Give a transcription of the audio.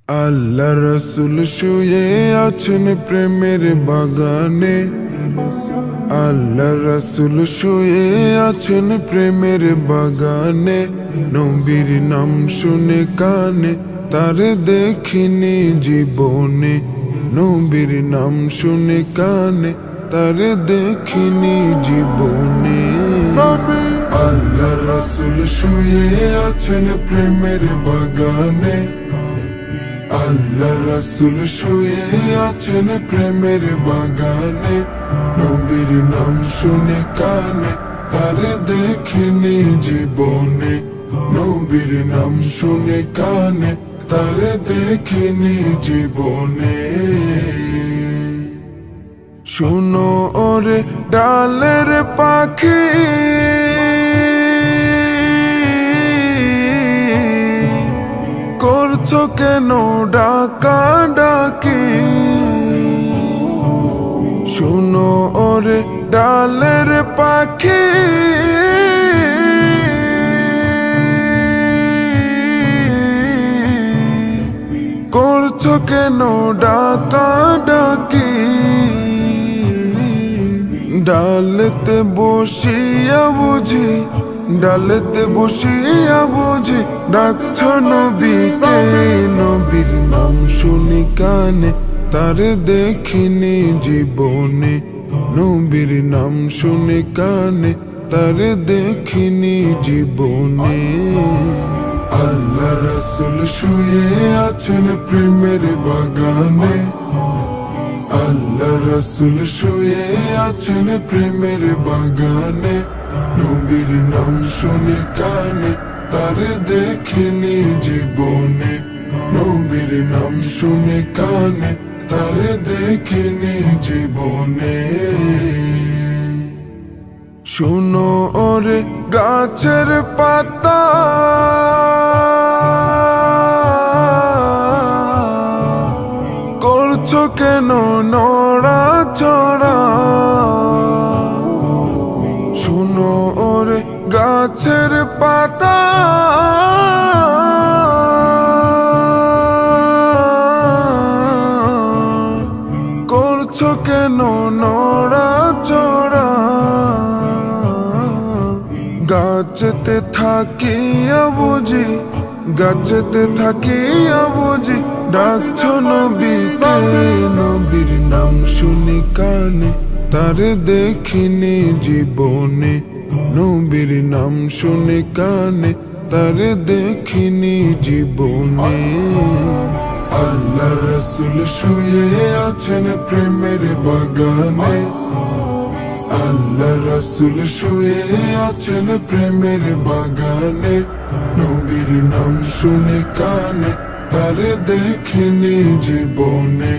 আল্লাহ রসুল শুয়ে আছেন প্রেমের বাগানে। আল্লাহ রসুল শুয়ে আছেন প্রেমের বাগানে। নবীর নাম শুনে কানে তার দেখিনি জীবনে। নবীর নাম শুনে কানে তার দেখিনি জীবনে। আল্লাহ রসুল শুয়ে আছেন প্রেমের বাগানে। আল্লাহ রসুল শুয়ে আছেন প্রেমের বাগানে। নবীর নাম শুনে কানে তার দেখিনি জীবনে। নবীর নাম শুনে কানে তার দেখিনি জীবনে। শোনো ওরে ডালের পাখি, করছো কেন ডাকা ডাকি। শোনো ওরে ডালের পাখি, করছো কেন ডাকা ডাকি। ডালেতে বসিয়া বুঝি, ডালেতে বসিয়া বুঝি ডাকছ নবীকে। নবীর নাম শুনি কানে তার দেখিনি জীবনে। নবীর নাম শুনে কানে তার দেখিনি জীবনে। আল্লাহ রসুল শুয়ে আছেন প্রেমের বাগানে। আল্লাহ রসুল শুয়ে আছেন প্রেমের বাগানে। নবীর নাম শুনে কানে তার দেখিনি জীবনে। নবীর নাম শুনে কানে তার দেখিনি জীবনে। শোনো ওরে গাছের পাতা, করছো কেন নড়াচড়া। শোনো ওরে গাছের পাতা, করছো কেন নড়াচড়া। গাছেতে থাকিয়া বুঝি, গাছেতে থাকিয়া বুঝি ডাকছ নবীকে। নবীর নাম শুনি কানে তার দেখিনি জীবনে। নবীর নাম শুনে কানে তার দেখিনি জীবনে। আল্লাহ রসুল শুয়ে আছেন প্রেমের বাগানে। আল্লাহ রসুল শুয়ে আছেন প্রেমের বাগানে। নবীর নাম শুনে কানে তার দেখিনি জীবনে।